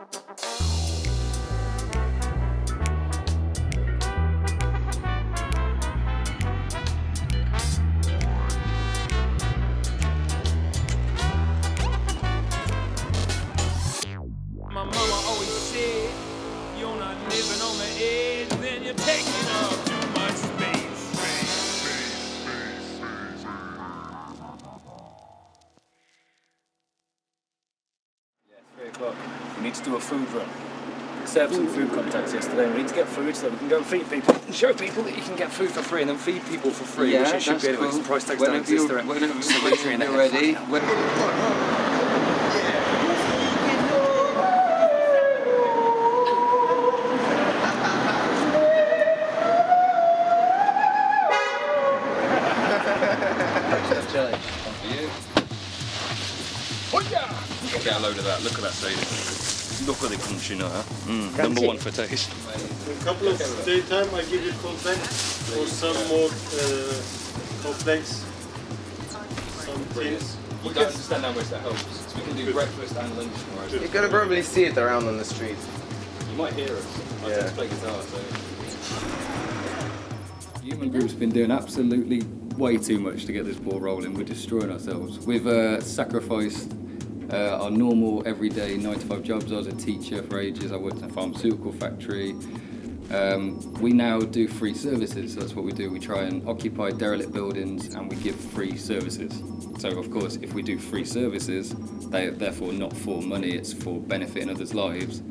My mama always said, you're not living on the edge, then you're taking up too much space. Yeah, 3 o'clock. We need to do a food run. Set up some food contacts yesterday. We need to get food so we can go and feed people and show people that you can get food for free and then feed people for free. Yeah, which it should be anyway, because the price tags don't exist. Whenever you're ready. Get a load of that. Look at that saving. Look at the crunchy nut. Number one for taste. In a couple of days time, I give you contact for some more complex, some things. You don't understand how much that helps. So we can do breakfast and lunch tomorrow. You're going to probably see it around on the street. You might hear us. I tend to play guitar, so... Human Group's been doing absolutely way too much to get this ball rolling. We're destroying ourselves. We've sacrificed our normal, everyday 9-to-5 jobs. I was a teacher for ages. I worked in a pharmaceutical factory. We now do free services. That's what we do. We try and occupy derelict buildings and we give free services. So, of course, if we do free services, they are therefore not for money, it's for benefiting others' lives.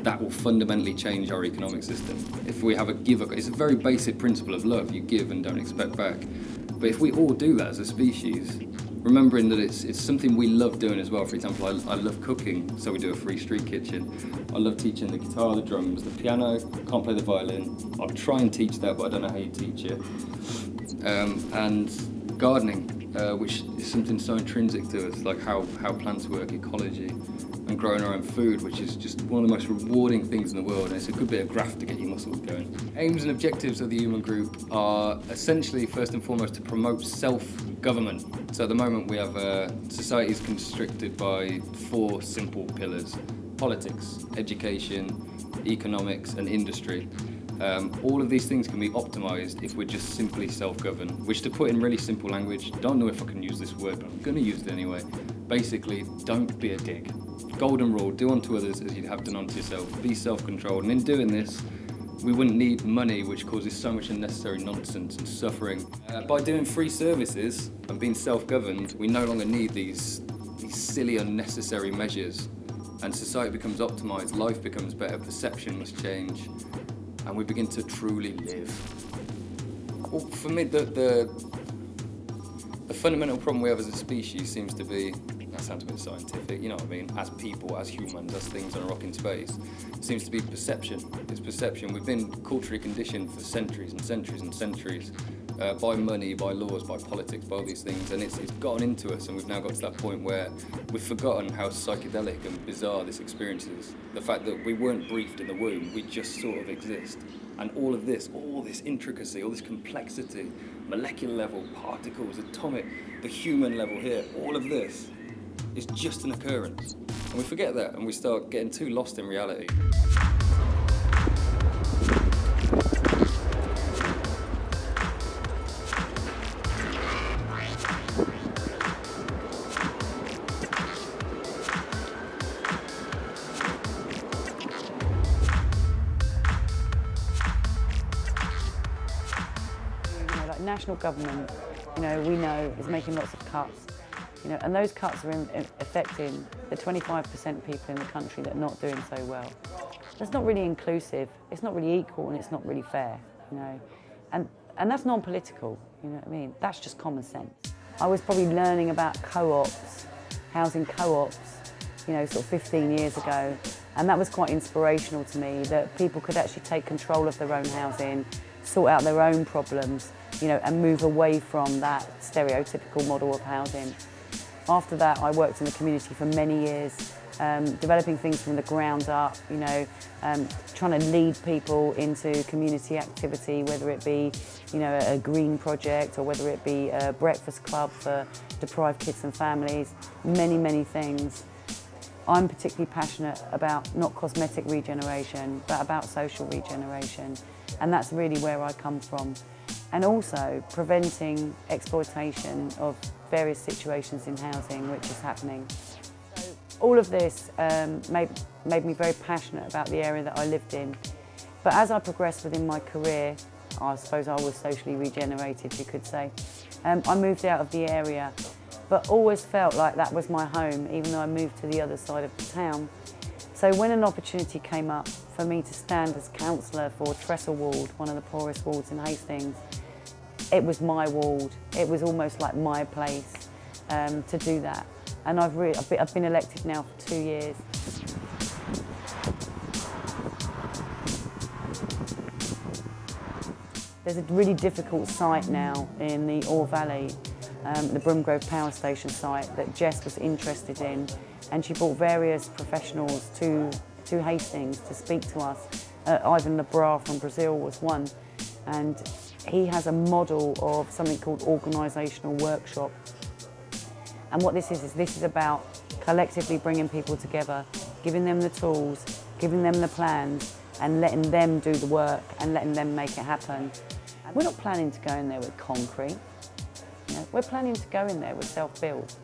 That will fundamentally change our economic system. If we have a give, it's a very basic principle of love. You give and don't expect back. But if we all do that as a species, remembering that it's something we love doing as well. For example, I love cooking, so we do a free street kitchen. I love teaching the guitar, the drums, the piano. Can't play the violin. I'll try and teach that, but I don't know how you teach it. And gardening, which is something so intrinsic to us, like how plants work, ecology, and growing our own food, which is just one of the most rewarding things in the world, and it's a good bit of graft to get your muscles going. Aims and objectives of the Human Group are essentially, first and foremost, to promote self-government. So at the moment we have society is constricted by 4 simple pillars: politics, education, economics, and industry. All of these things can be optimised if we're just simply self-governed, which, to put in really simple language, don't know if I can use this word, but I'm going to use it anyway. Basically, don't be a dick. Golden rule, do unto others as you'd have done unto yourself. Be self-controlled, and in doing this, we wouldn't need money, which causes so much unnecessary nonsense and suffering. By doing free services and being self-governed, we no longer need these silly, unnecessary measures, and society becomes optimised, life becomes better, perception must change, and we begin to truly live. Well, for me, the fundamental problem we have as a species seems to be, that sounds a bit scientific, you know what I mean, as people, as humans, as things on a rock in space, seems to be perception. It's perception. We've been culturally conditioned for centuries and centuries and centuries by money, by laws, by politics, by all these things, and it's gotten into us, and we've now got to that point where we've forgotten how psychedelic and bizarre this experience is. The fact that we weren't briefed in the womb, we just sort of exist. And all this intricacy, all this complexity, molecular level, particles, atomic, the human level here, all of this is just an occurrence. And we forget that, and we start getting too lost in reality. National government, we know is making lots of cuts, and those cuts are affecting the 25% people in the country that are not doing so well. That's not really inclusive, it's not really equal, and it's not really fair, and that's non-political, you know what I mean? That's just common sense. I was probably learning about co-ops, housing co-ops, sort of 15 years ago, and that was quite inspirational to me, that people could actually take control of their own housing, sort out their own problems, and move away from that stereotypical model of housing. After that, I worked in the community for many years, developing things from the ground up, trying to lead people into community activity, whether it be, a green project or whether it be a breakfast club for deprived kids and families, many, many things. I'm particularly passionate about not cosmetic regeneration, but about social regeneration. And that's really where I come from. And also preventing exploitation of various situations in housing, which is happening. So all of this made me very passionate about the area that I lived in. But as I progressed within my career, I suppose I was socially regenerated, you could say. I moved out of the area, but always felt like that was my home, even though I moved to the other side of the town. So when an opportunity came up for me to stand as councillor for Trestle Ward, one of the poorest wards in Hastings, it was my ward. It was almost like my place to do that. And I've been elected now for 2 years. There's a really difficult site now in the Ore Valley, the Broomgrove Power Station site that Jess was interested in, and she brought various professionals to Hastings to speak to us. Ivan Lebras from Brazil was one, and he has a model of something called organisational workshop. And what this is about collectively bringing people together, giving them the tools, giving them the plans, and letting them do the work and letting them make it happen. And we're not planning to go in there with concrete. You know, we're planning to go in there with self-build.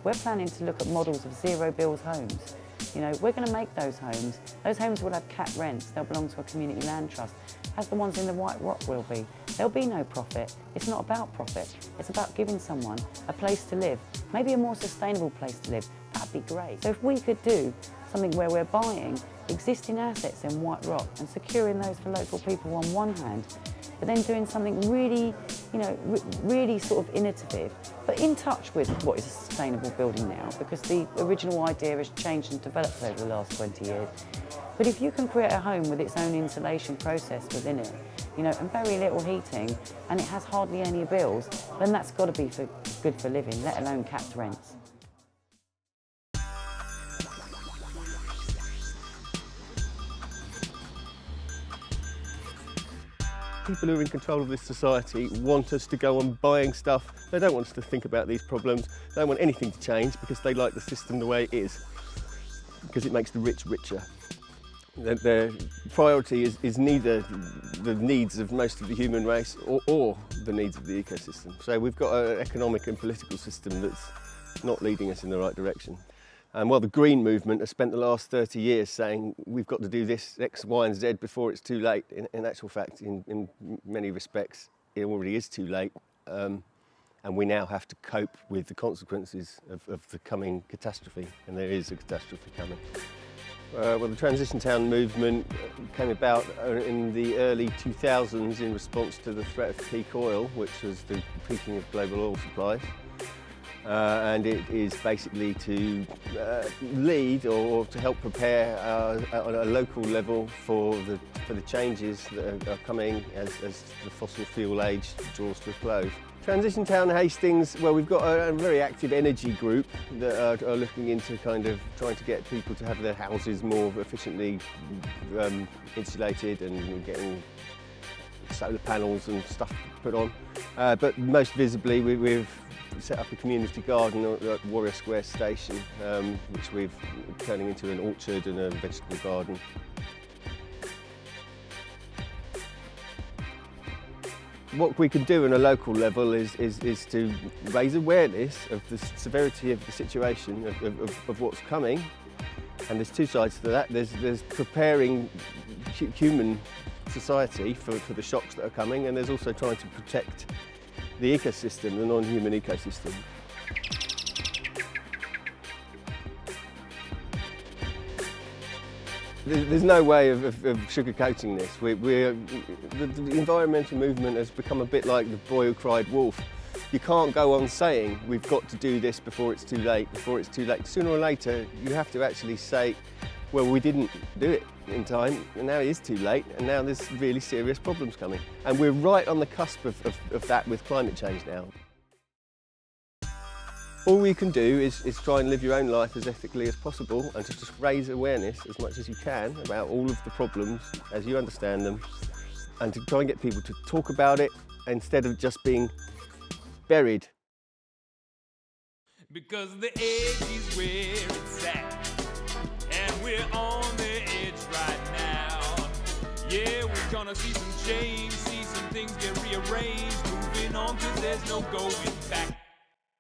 We're planning to look at models of zero-bills homes. You know, we're going to make those homes. Those homes will have capped rents. They'll belong to a community land trust, as the ones in the White Rock will be. There'll be no profit. It's not about profit. It's about giving someone a place to live, maybe a more sustainable place to live. That'd be great. So if we could do something where we're buying existing assets in White Rock and securing those for local people on one hand, but then doing something really, you know, really sort of innovative, but in touch with what is a sustainable building now, because the original idea has changed and developed over the last 20 years. But if you can create a home with its own insulation process within it, you know, and very little heating, and it has hardly any bills, then that's got to be good for living, let alone capped rents. People who are in control of this society want us to go on buying stuff. They don't want us to think about these problems. They don't want anything to change because they like the system the way it is, because it makes the rich richer. Their priority is neither the needs of most of the human race or the needs of the ecosystem. So we've got an economic and political system that's not leading us in the right direction. And while the Green movement has spent the last 30 years saying we've got to do this X, Y and Z before it's too late, in actual fact, in many respects, it already is too late. And we now have to cope with the consequences of the coming catastrophe, and there is a catastrophe coming. Well, the Transition Town movement came about in the early 2000s in response to the threat of peak oil, which was the peaking of global oil supplies. And it is basically to lead or to help prepare on a local level for the changes that are coming as the fossil fuel age draws to a close. Transition Town Hastings, well, we've got a very active energy group that are looking into kind of trying to get people to have their houses more efficiently insulated and getting solar panels and stuff put on. But most visibly, we've set up a community garden at Warrior Square Station, which we're turning into an orchard and a vegetable garden. What we can do on a local level is to raise awareness of the severity of the situation, of what's coming. And there's two sides to that. There's preparing human society for the shocks that are coming, and there's also trying to protect the ecosystem, the non-human ecosystem. There's no way of sugarcoating this. The environmental movement has become a bit like the boy who cried wolf. You can't go on saying we've got to do this before it's too late, before it's too late. Sooner or later, you have to actually say, well, we didn't do it in time, and now it is too late, and now there's really serious problems coming. And we're right on the cusp of that with climate change now. All you can do is try and live your own life as ethically as possible and to just raise awareness as much as you can about all of the problems as you understand them, and to try and get people to talk about it instead of just being buried. Because the edge is where it's at. we're on the edge right now. Yeah, we're gonna see some change, see some things get rearranged, moving on 'cause there's no going back.